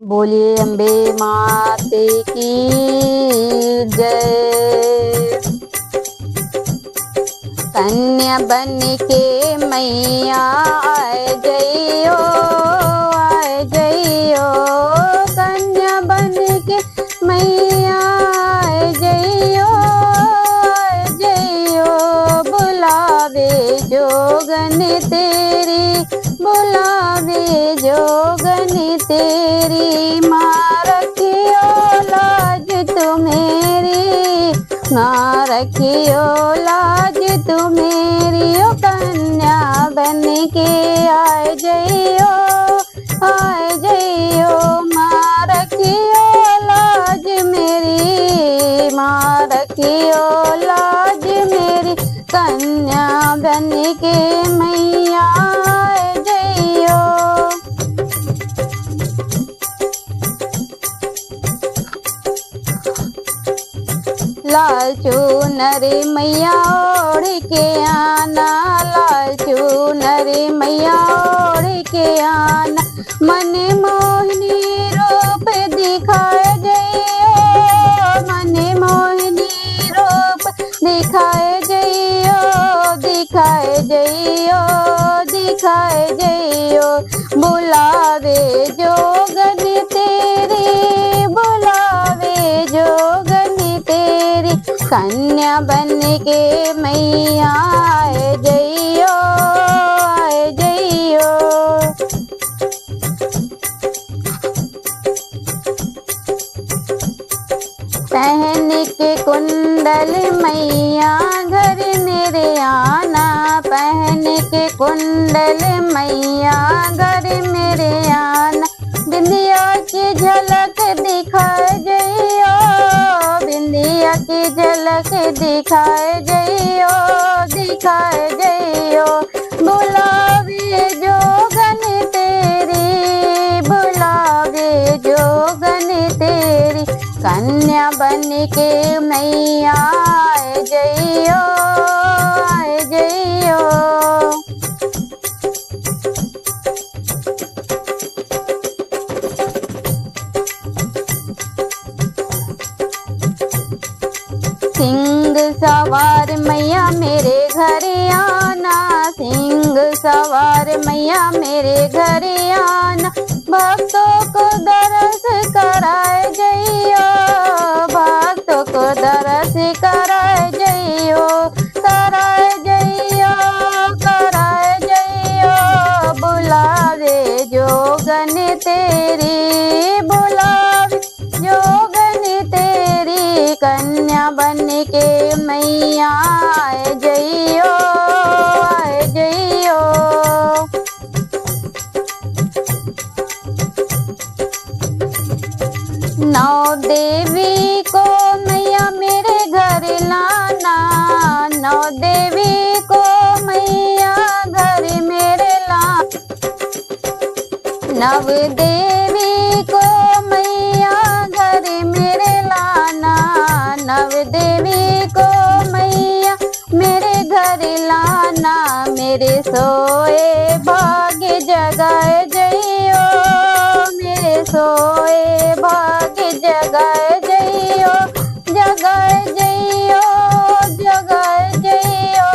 बोलिए अम्बे माते की जय। कन्या बन के मैया आए जइयो, आए जइयो। कन्या बन के मैया आए जइयो, आए जइयो। बुलावे जोगन तेरी, बुलावे जोगन तेरी। माँ रखियो लाज तुम्हेरी, माँ रखियो लाज तुम्हेरी। ओ कन्या बन के आए जइयो, आए जइयो। माँ रखियो लाज मेरी, माँ रखियो लाज मेरी। कन्या बन के मैया आए जइयो। लाल चुनर मैया ओढ़ के आना, लाल चुनर मैया ओढ़ के आना। मन मोहिनी रूप दिखाए जइयो, मन मोहिनी रूप दिखाए जइयो, दिखाए जइयो, दिखाए जइयो। बुलावे जोगन तेरी, बुलावे जोगन तेरी। कन्या बन के मैया आए जइयो, आए जइयो। पहन के कुंडल मैया घर मेरे आना, पहन के कुंडल मैया घर मेरे आना। बिंदिया की झलक दिखाए जइयो, बिंदिया की झलक दिखाए जइयो, दिखाए जइयो। बुलावे जोगन तेरी, बुलावे जोगन तेरी। कन्या बन के मैया आए जइयो, आए जइयो। सिंह सवार मैया मेरे घर आना, सिंह सवार मैया मेरे घर आना। भक्तों को दरस कराए जइयो, भक्तों को दरस कराए जइयो, कराए जइयो, कराए जइयो। बुलावे जोगन तेरी, बुलावे जोगन तेरी। कन्या बन के मैया आए जइयो, आए जइयो। नौ देवी को मैया मेरे घर लाना, नौ देवी को मैया घर मेरे लाना। नव देवी को मैया घर मेरे लाना, नव देवी को मैया मेरे घर लाना। मेरे सोए भाग्य जगाए जइयो, मेरे सोए भाग्य जगाए जइयो, जगाए जइयो, जगाए जइयो।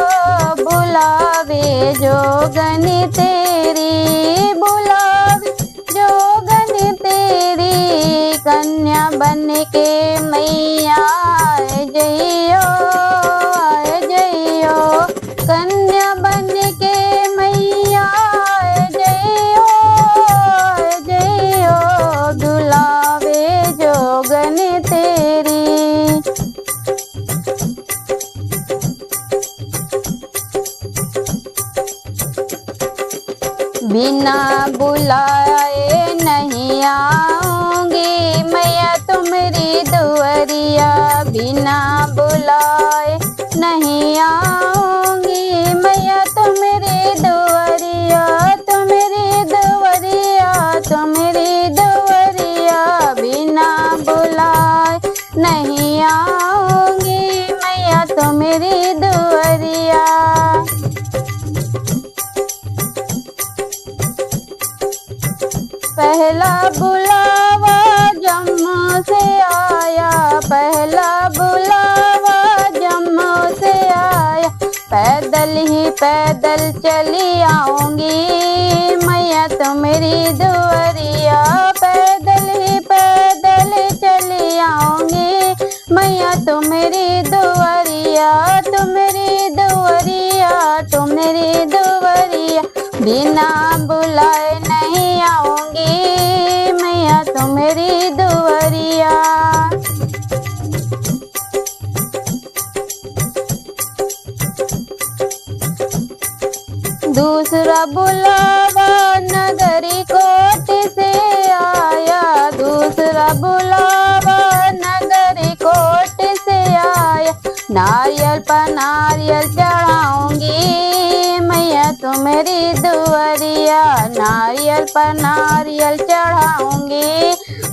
बुलावे जोगन तेरी, बुलावे जोगन तेरी। कन्या बन के मैया आए जइयो, आए जइयो। कन्या बन के मैया आए जइयो, आए जइयो। बुलावे जोगन तेरी। बिना बुलाए नहीं आऊंगी मैया तुम्हारी दुआरिया, बिना बुलाए नहीं आऊंगी मैया तुम्हारी दुआरिया, तुम्हारी दुआरिया, तुम्हारी दुआरिया। बिना बुलाए नहीं आऊंगी मैया तुम्हारी दुआरिया। पहला बुलावा पैदल चली आऊंगी मैया तुम्हारी दुआरिया, पैदल ही पैदल चली आऊंगी मैया तुम्हारी दुआरिया, तुम्हारी दुआरिया, तुम्हारी दुआरिया, बिना बुलाए नहीं आऊंगी मैया तुम्हारी दुआरिया। दूसरा बुलावा नगरी कोट से आया, दूसरा बुलावा नगरी कोट से आया, नारियल पर नारियल चढ़ाऊंगी मैया तुम्हारी दुआरिया, नारियल पर नारियल चढ़ाऊंगी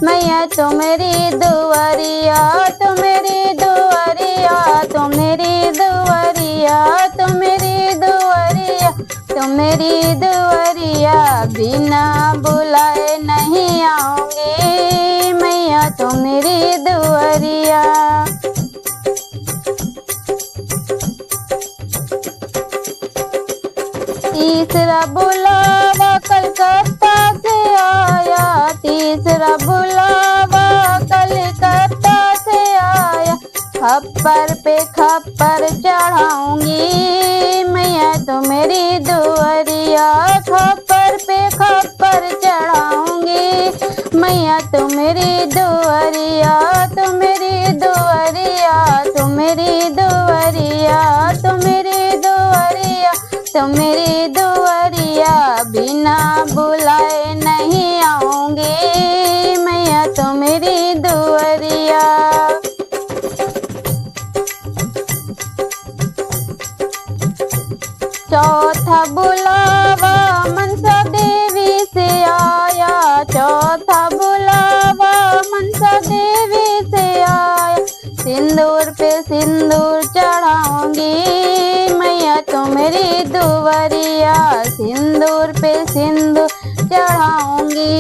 मैया तुम्हारी दुआरिया, तुम्हारी दुआरिया, तुम्हारी दुआरिया, तुम्हारी दुआरिया, तुम्हारी दुआरिया, बिना बुलाए नहीं आऊंगी मैया तुम्हारी दुआरिया। तीसरा बुलावा कलकत्ता से आया, तीसरा बुलावा कलकत्ता से आया, खप्पर पे खप्पर चढ़ाऊंगी मैया तुम्हारी दुआरिया, खप्पर पे खप्पर चढ़ाऊंगी मैया तुम्हारी दुआरिया, तुम्हारी दुआरिया, तुम्हारी दुआरिया, तुम्हारी दुआरिया, तुम्हारी दुआरिया, बिना बुलाए नहीं आऊंगी मैया तुम्हारी दुआरिया। चौथा बुलावा मनसा देवी से आया, चौथा बुलावा मनसा देवी से आया, सिंदूर पे सिंदूर चढ़ाऊंगी मैया तुम्हारी दुआरिया, सिंदूर पे सिंदूर चढ़ाऊंगी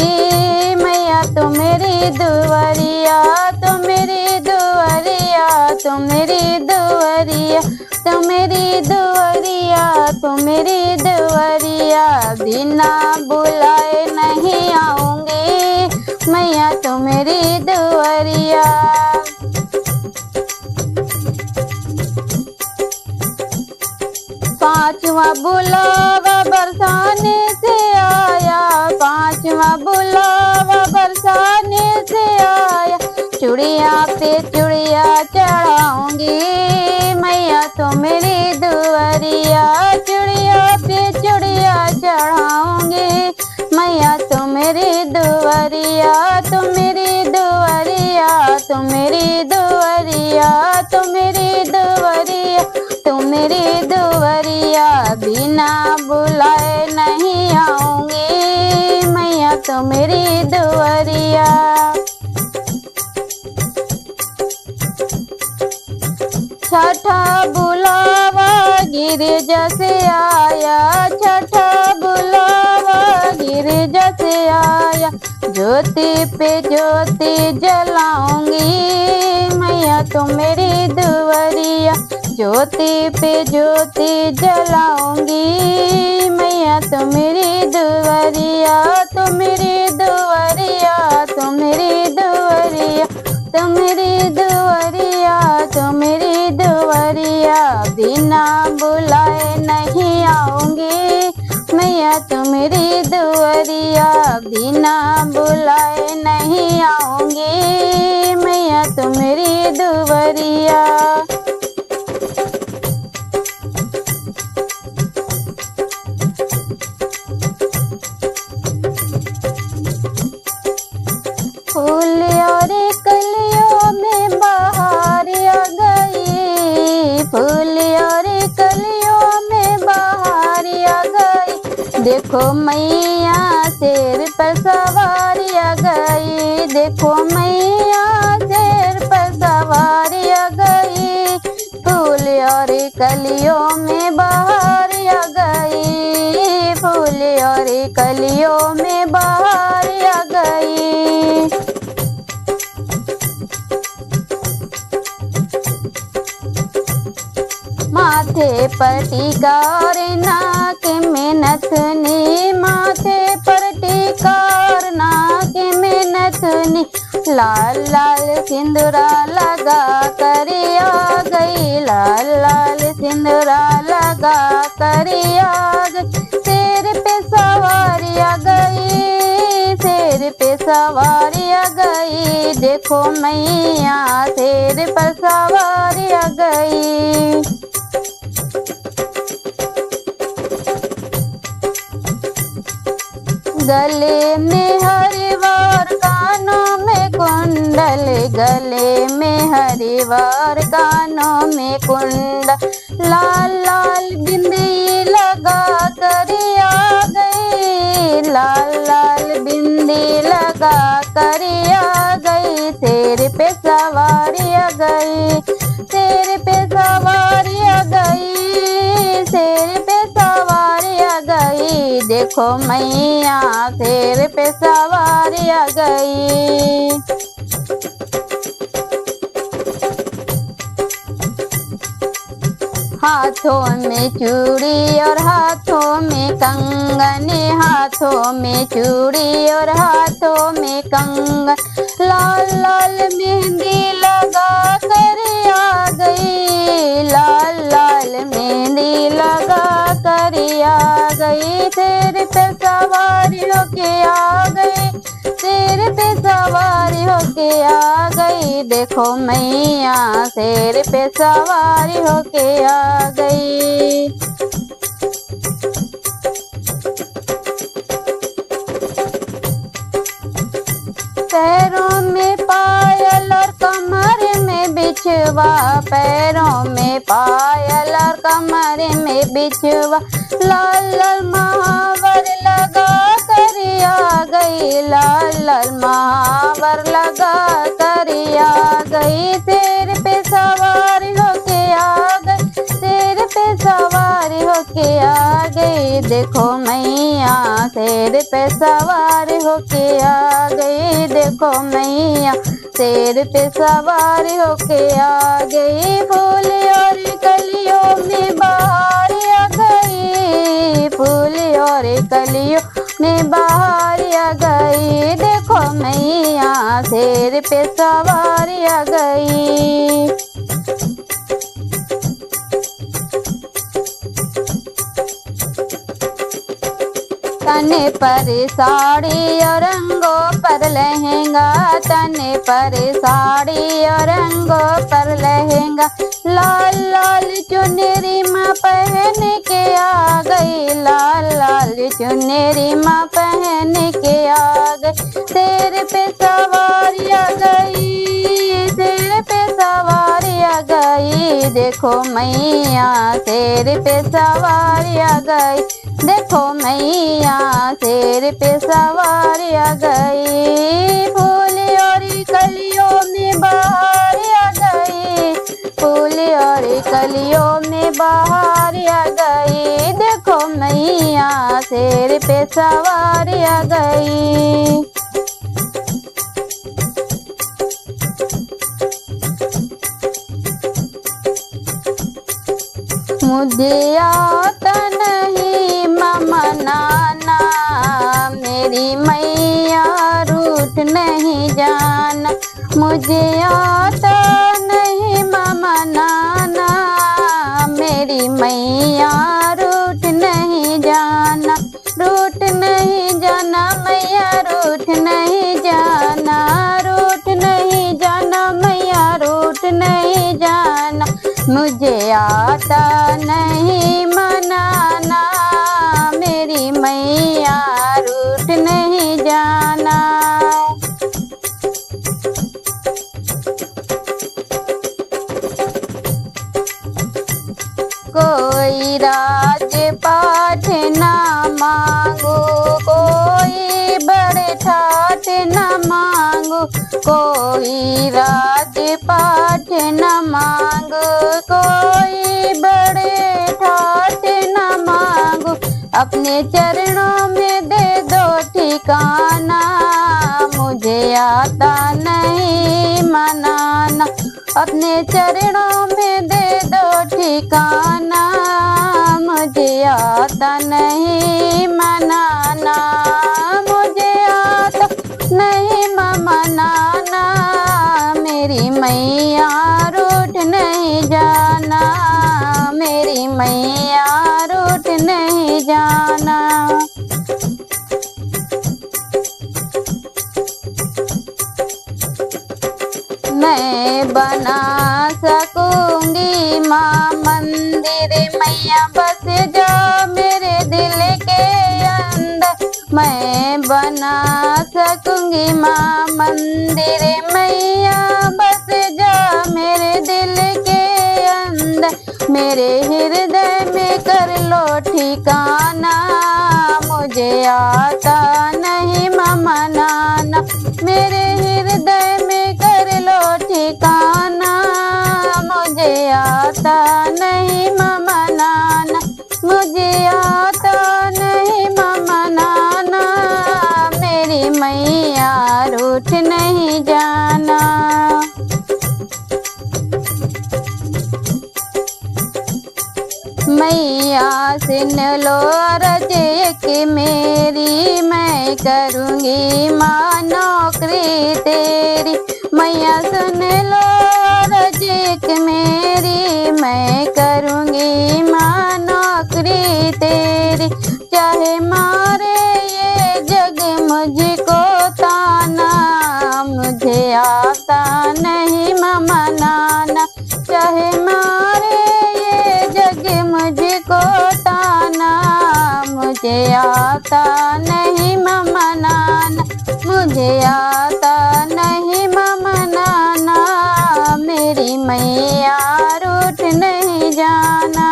मैया तुम्हारी दुआरिया, तुम्हारी दुआरिया, तुम्हारी दुआरिया, तुम्हारी दुआरिया, तुम्हारी दुआरिया, बिना बुलाए नहीं आऊंगी मैया तुम्हारी दुआरिया। पांचवा बुलावा बरसाने से आया, पांचवा बुलावा बरसाने से आया, चूड़िया पे चूड़िया चढ़ाऊंगी मैया तुम्हारी दुआरिया, चूड़िया पे चूड़िया चढ़ाऊंगी मैया तुम्हारी दुआरिया, तुम्हारी दुआरिया, तुम्हारी दुआरिया, तुम्हारी दुआरिया, तुम्हारी दुआरिया, बिना बुलाए नहीं आऊंगी मैया तुम्हारी दुआरिया। छठा बुलावा गिरिजा से आया, छठा बुलावा गिरिजा से आया, ज्योति पे ज्योति जलाऊंगी मैया तुम्हारी दुआरिया, ज्योति पे ज्योति जलाऊंगी मैया तुम्हारी दुआरिया, तुम्हारी दुआरिया, तुम्हारी दुआरिया, तुम्हारी दुआरिया, तुम्हारी दुआरिया, बिना बुलाए नहीं आऊंगी मैया तुम्हारी दुआरिया, बिना बुलाए नहीं आऊंगी मैया तुम्हारी दुआरिया। फूल और कलियों में बहार आ गई, फूल और कलियों में बहार आ गई, देखो मैया शेर पर सवार आ गई, देखो मैया शेर पर सवार आ गई, फूल और कलियों में बहार आ गई, फूल और कलियों में बहार आ गई। माता माथे पर टीका और नाक में नथनी, माथे पर टीका और नाक में नथनी, लाल लाल सिंदूरा लगा कर आ गई, लाल लाल सिंदूरा लगा कर आ गई, शेर पे सवारी आ गई, शेर पे सवारी आ गई, देखो मैया शेर पर सवारी आ गई। गले में हरिवार कानों में कुंडल, गले में हरिवार कानों में कुंडल, लाल लाल बिंदी लगा कर आ गई, लाल लाल बिंदी लगा कर आ गई, शेर पे सवारी आ गई, शेर पे सवारी आ गई, शेर पे सवारी आ गई, देखो मैया शेर पे सवारी आ गई। हाथों में चूड़ी और हाथों में कंगन, हाथों में चूड़ी और हाथों में कंगन, लाल लाल मेहंदी लगा कर आ गई, लाल लाल मेहंदी लगा कर आ गई, शेर पे सवारी होके आ गई, शेर पे सवारी होके आ गई, देखो मैया शेर पे सवारी होके आ गई। पैरों में पायल और कमर में बिछवा, पैरों में पायल और कमर में बिछवा, लाल लाल महावर लगा कर आ गई, लाल लाल महावर लगा कर आ गई, शेर पे सवारी होके आ गई, शेर पे सवारी होके आ गई, देखो मैया शेर पे सवारी होके आ गई, देखो मैया शेर पे सवारी होके आ गई, फूल और कलियों में बहार आ गई, फूल और कलियों में बहार आ गई, देखो मैया शेर पे सवारी आ गई। तने पर साड़ी और रंगों पर लहंगा, तने पर साड़ी और रंगों पर लहंगा, लाल लाल चुनरी माँ पहन के आ गई, लाल लाल चुनरी माँ पहन के आ गई, शेर पे सवारी आ गई, शेर पे सवारी आ गई, देखो मैया शेर पे सवारी आ गई, देखो मैया शेर पे सवारी आ गई, फूल और कलियों में बहार आ गई, फूल और कलियों में बहार आ गई, देखो मैया शेर पे सवारी आ गई। मुझे आता नहीं मनाना, मेरी मैया रूठ नहीं जाना, मुझे आता नहीं मनाना, मेरी मैया रूठ नहीं जाना, रूठ नहीं जाना मैया रूठ नहीं जाना, रूठ नहीं जाना मैया रूठ नहीं जाना, मुझे आता नहीं मनाना, मेरी मैया रूठ नहीं जाना। कोई राज पाठ ना मांगो, कोई बड़े ठाठ न मांगो, कोई राज पाठ न मांगो, कोई बड़े ठाठ न मांगो, अपने चरणों में दे दो ठिकाना, मुझे आता नहीं मनाना, अपने चरणों में दे दो ठिकाना, मुझे आता नहीं मनाना, मुझे आता नहीं मनाना, मेरी मैया रूठ नहीं जाना, मेरी मैया रूठ नहीं जाना। मैं बना सकूंगी माँ मंदिर, मैया बस जा मेरे दिल के अंदर, मैं बना सकूंगी माँ मंदिर, मैया बस जा मेरे दिल के अंदर, मेरे हृदय में कर लो ठिकाना, मुझे आता नहीं मनाना, मेरे हृदय में कर लो ठिकाना, मुझे आता नहीं मनाना, मुझे आता नहीं मनाना, मेरी मैया रूठ नहीं जाना। मैया सुन लो अर्ज एक मेरी, मैं करूँगी माँ नौकरी तेरी, मैया सुन लो अर्ज एक मेरी, मैं करूँगी माँ नौकरी तेरी, चाहे मारे ये जग मुझको ताना, मुझे आता नहीं मनाना, चाहे मारे ये जग मुझको ताना, मुझे आता नहीं मनाना, मुझे आता नहीं मनाना, मेरी मैया रूठ नहीं जाना।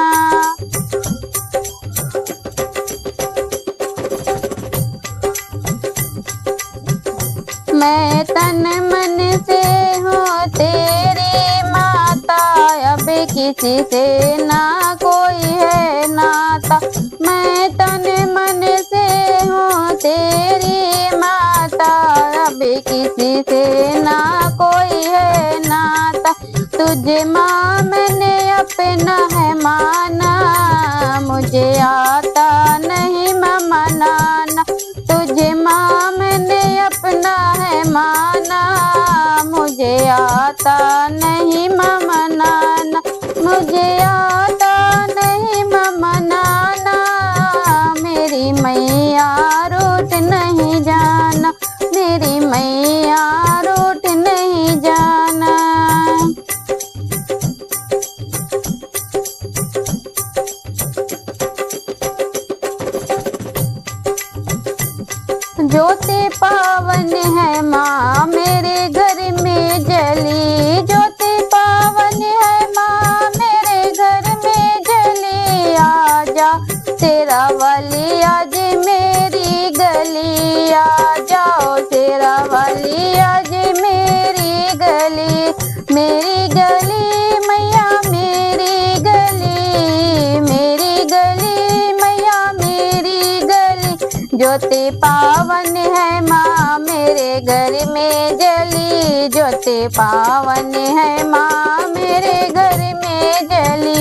मैं तन मन से हूँ तेरी माता, अब किसी से ना कोई है नाता, मैं तन मन से हूँ तेरी माता, अब किसी से ना कोई है नाता, तुझे माँ मैंने अपना है माना, मुझे आता नहीं मनाना, तुझे माँ मैंने अपना है माना, मुझे आता नहीं मनाना, मुझे आता नहीं मनाना, मेरी मैया रूठ नहीं जाना, मेरी मैया रूठ नहीं जाना। ज्योति पावन है माँ मेरे घर में जली, ज्योति पावन है माँ मेरे घर में जली, आजा तेरा वाली आज मेरी गली, आ जाओ तेरा वाली आज मेरी गली, मेरी गली मैया मेरी गली, मेरी गली मैया मेरी गली, ज्योति पावन है माँ मेरे घर में जली, ज्योति पावन है माँ मेरे घर में जली।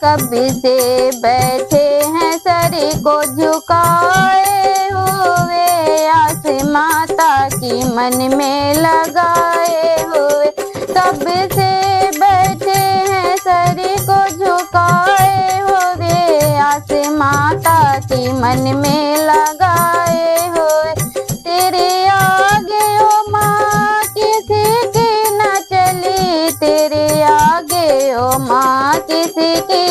कभी से बैठे हैं सर को झुकाए हुए, आस माता की मन में लगाए हुए, कब से बैठे हैं सर को झुकाए हुए, आस माता की मन में लगाए हुए, तेरे आगे ओ माँ किसी की न चली, तेरे आगे ओ माँ किसी की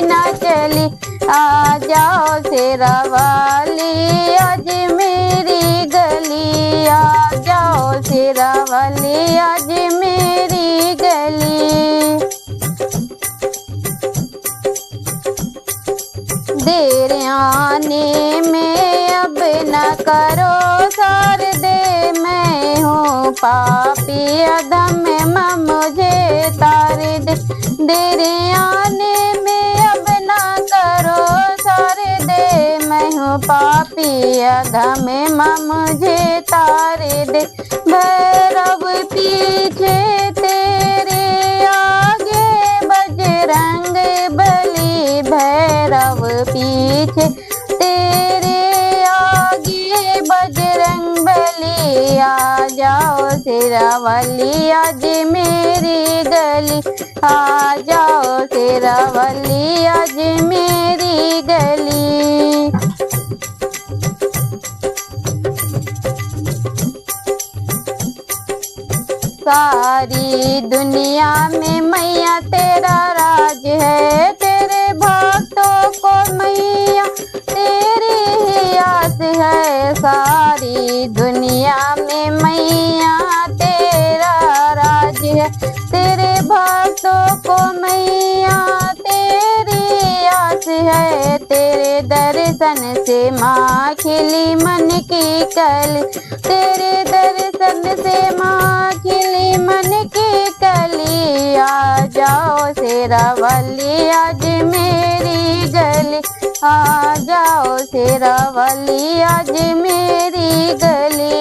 न चली, आ जाओ शेरा वाली आज मेरी गली, आ जाओ शेरा वाली आज मेरी गली। देर आने में अब न करो शारदे, मैं हूँ पापी अधम मुझे तार दे, देर आने में अब न करो शारदे, मैं हूँ पापी पिया धमे मुझे तारे दे। भैरव पीछे तेरे आगे बजरंग बली, भैरव पीछे तेरे आगे बजरंग बली। आ जाओ शेरावाली आज मेरी गली, आ जाओ शेरावाली आज मेरी गली। सारी दुनिया में मैया तेरा राज है, तेरे भक्तों को मैया तेरी ही आस है। सारी दुनिया में मैया तेरा राज है, तेरे भक्तों को मैया तेरी आस है। तेरे दर्शन से माँ खिली मन की कली, तेरे दर्शन से माँ खिली मन की कली। आ जाओ शेरावाली आज मेरी गली, आ जाओ शेरावाली आज मेरी गली।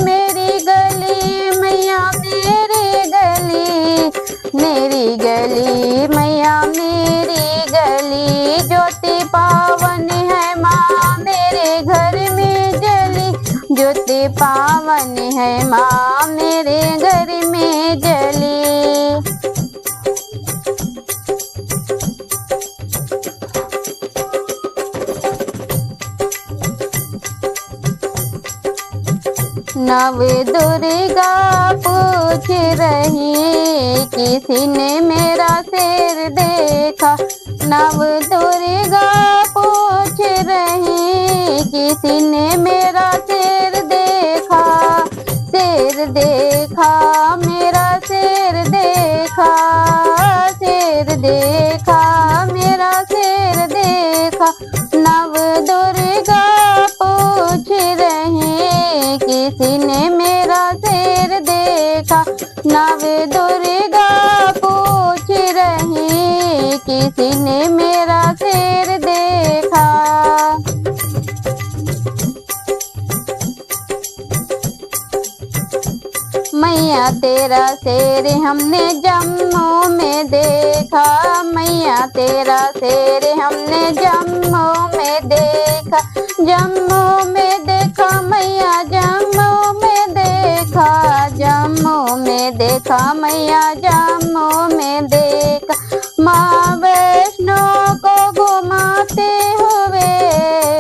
मेरी गली मैया मेरी गली, मेरी गली मैया मेरी गली। ज्योति पावन है माँ मेरे घर में जली, ज्योति पावन है माँ मेरे घर में जली। नव दुर्गा पूछ रही किसी ने मेरा सिर देखा, नव दुर्गा पूछ रही किसी ने मेरा सिर देखा। सिर देखा मेरा सिर देखा, सिर देखा मेरा सिर देखा। नव दुर्गा पूछ रही किसी ने मेरा सिर देखा, नव दुर्गा पूछ रही किसी ने मेरा सिर देखा। मैया तेरा शेर हमने जम्मू में देखा, मैया तेरा शेर हमने जम्मू में देखा। जम्मू में देखा मैया जम्मू में देखा, जम्मू में देखा मैया जम्मू में देखा। माँ वैष्णो को घुमाते हुए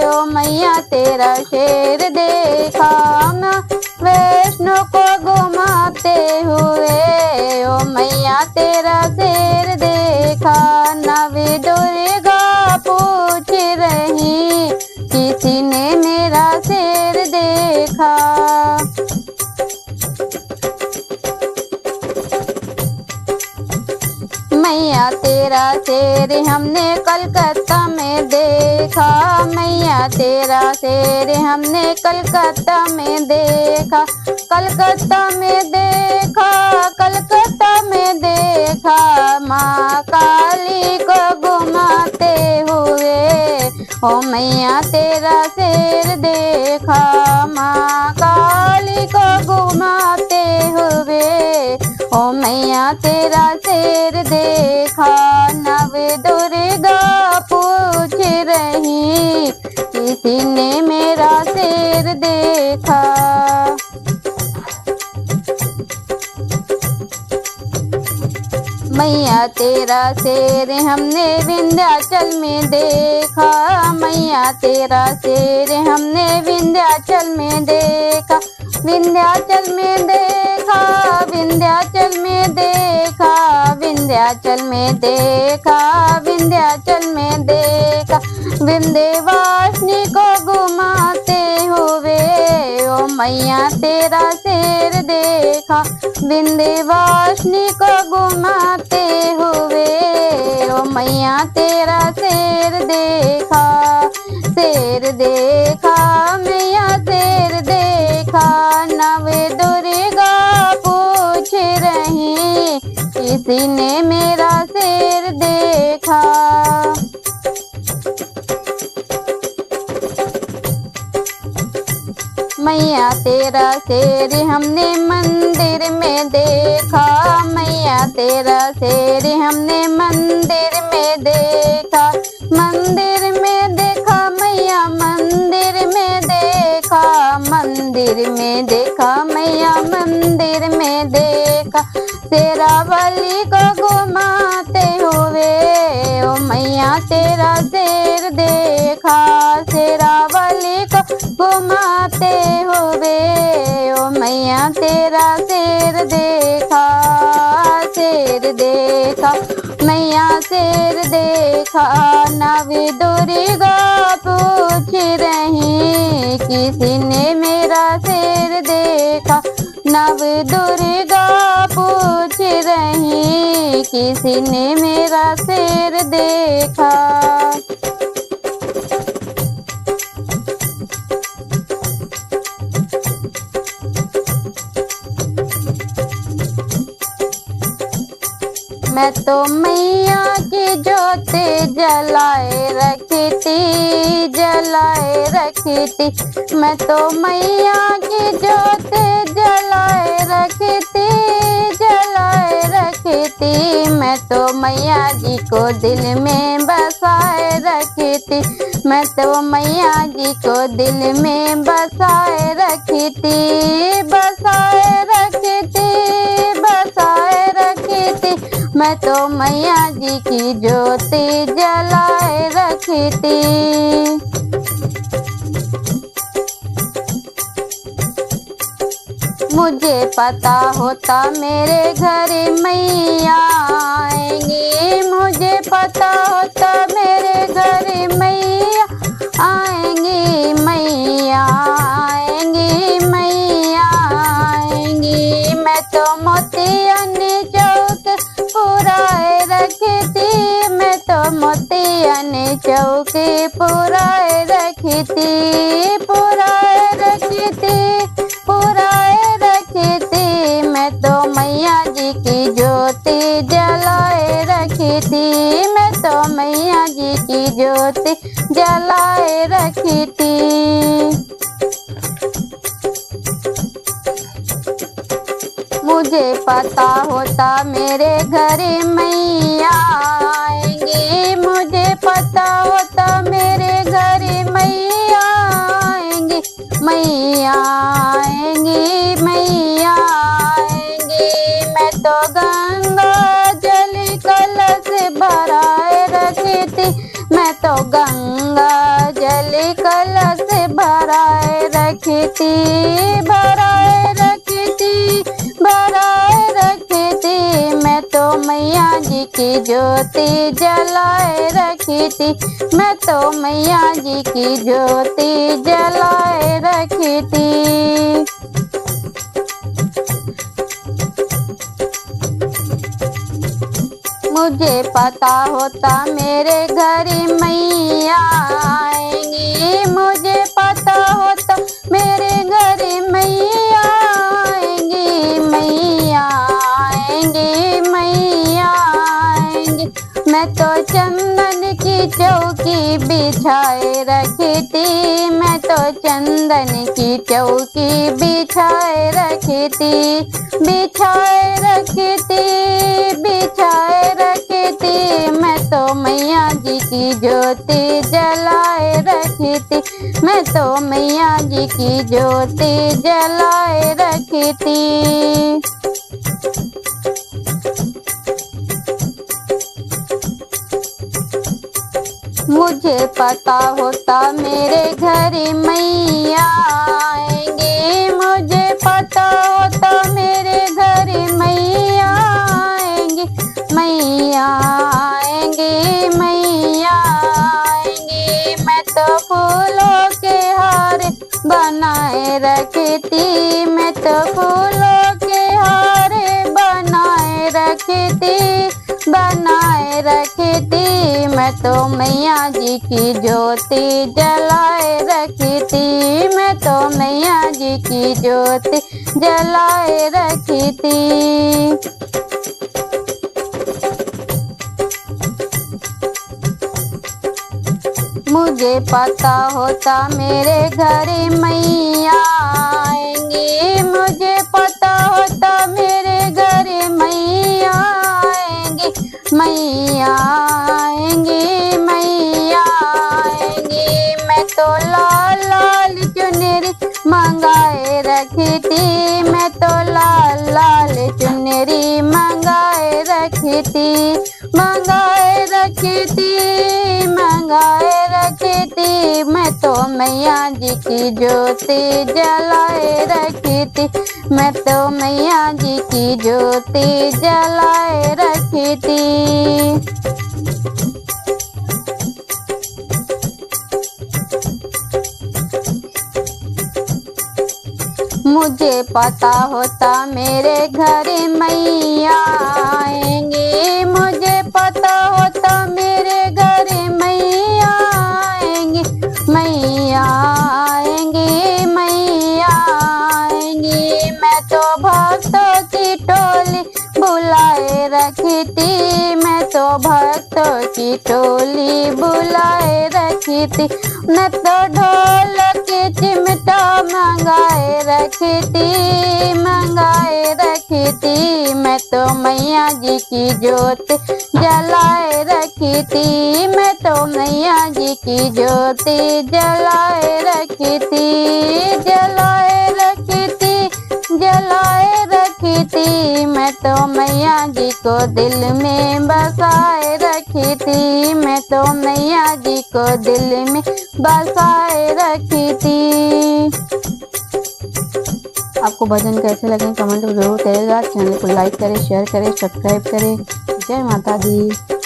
ओ मैया तेरा शेर देखा। माँ वैष्णो को घुमाते हुए ओ मैया तेरा शेर देखा। नव दुर्गा पूछ रही किसी ने मेरा शेर देखा। मैया तेरा शेर हमने कलकत्ता में देखा, मैया तेरा शेर हमने कलकत्ता में देखा। कलकत्ता में देखा, कलकत्ता में देखा। माँ काली को घुमाते हुए ओ मैया तेरा शेर देखा। माँ काली को घुमाते हुए ओ मैया तेरा शेर देखा। नव दुर्गा पूछ रही किसी ने मेरा शेर देखा। मैया तेरा शेर हमने विंध्याचल में देखा, मैया तेरा शेर हमने विंध्याचल में देखा। विंध्याचल में देखा, विंध्याचल में देखा, विंध्याचल में देखा, विंध्याचल में देखा। विंध्यवासिनी को घुमाते हुए ओ मैया तेरा शेर देखा। विंध्यवासिनी को घुमाते हुए ओ मैया तेरा शेर देखा। शेर देखा मैया शेर देखा। नव दुर्गा पूछ रही किसी ने मेरा शेर देखा। मैया तेरा शेर हमने मंदिर में देखा, मैया तेरा शेर हमने मंदिर में देखा, मंदिर में देखा मैया मंदिर में देखा, मंदिर में देखा मैया मंदिर में देखा, शेरावाली को घुमाते हुए ओ मैया तेरा शेर देखा, शेरावाली को घुमाते हुए ओ मैया तेरा शेर देखा, शेर देखा मैया शेर देखा। नव दुर्गा पूछ रही किसी ने मेरा शेर देखा, नव दुर्गा पूछ रही किसी ने मेरा शेर देखा। मैं तो मैया की जोत जलाए रखी थी, जलाए रखी थी, मैं तो मैया की जोत जलाए रखी थी, जलाए रखी थी, मैं तो मैया जी को दिल में बसाए रखी थी, मैं तो मैया जी को दिल में बसाए रखी थी, बसाए रखी थी, बसाए रखी थी, मैं तो मैया जी की ज्योति जलाए रखी थी। मुझे पता होता मेरे घर मैया आएंगी, मुझे पता होता मेरे घर मैया आएंगी, मैया आएंगी, मैया आएंगी, मैं तो मोतियन चौक पुराए रखी थी, मैं तो मोतियन चौक पुराए रखी थी, पुराए रखी थी, पुराए रखी थी, मैं तो मैया जी की ज्योति जलाए रखी थी, मैं तो मैया जी की ज्योति जलाए रखी थी। मुझे पता होता मेरे घर मैया आएंगी, मुझे पता होता मेरे घर मैया आएंगी, मैया आएंगी, मैया आएंगी, मैं तो गंगा जल कलश भराए रखी थी, मैं तो गंगा जल कलश भराए रखी थी, भराए रखी थी, भराए रखी थी, मैं तो मैया जी की ज्योति जलाए रखी थी, मैं तो मैया जी की ज्योति जलाए रखी थी। मुझे पता होता मेरे घर मैया आएंगी, मुझे पता होता मेरे घर मैया आएंगी, मैया आएंगी, मैया आएंगी, मैं तो चंदन की चौकी बिछाए रखी थी, मैं तो चंदन की चौकी बिछाए रखी थी, बिछाए रखी थी, बिछाए रखी थी, मैं तो मैया जी की ज्योति जलाए रखी थी, मैं तो मैया जी की ज्योति जलाए रखी थी। मुझे पता होता मेरे घर मैया आएंगी, मुझे पता होता मेरे घर मैया आएंगी, मैया आएंगी, मैया आएंगी, मैं तो फूलों के हार बनाए रखी थी, मैं तो फूलों के हार बनाए रखी थी, बनाए रखी थी, मैं तो मैया जी की ज्योति जलाए रखी थी, मैं तो मैया जी की ज्योति जलाए रखी थी। मुझे पता होता मेरे घर मैया आएंगी, मुझे पता होता मेरे घर मैया आएंगी, मैया आएंगी, मैया आएंगी। मैं तो लाल लाल चुनरी मंगाए रखी थी, मैं तो लाल लाल चुनरी मंगाए रखी थी, मंगाए रखी थी, मंगाए रखी थी। मैं तो मैया जी की ज्योति जलाए रखी थी, मैं तो मैया जी की ज्योति जलाए रखी थी। मुझे पता होता मेरे घर मैया आएंगी, मुझे पता होता मेरे घर मैया आएंगी, मैया आएंगी, मैया आएंगी। मैं तो भक्तों की टोली बुलाए रखी थी, मैं तो भक्तों की टोली बुलाए रखी थी। मैं तो ढोल की चिमटा मंगाए रखी थी, मंगाए रखी थी। मैं तो मैया जी की ज्योति जलाए रखी थी, मैं तो मैया जी की ज्योति जलाए रखी थी, जलाए रखी थी, जलाए रखी थी। मैं तो मैया जी को दिल में बसाए रखी थी, मैं तो मैया जी को दिल में बसाए रखी थी। आपको भजन कैसे लगे कमेंट में जरूर करिएगा। चैनल को लाइक करें, शेयर करें, सब्सक्राइब करें। जय माता दी।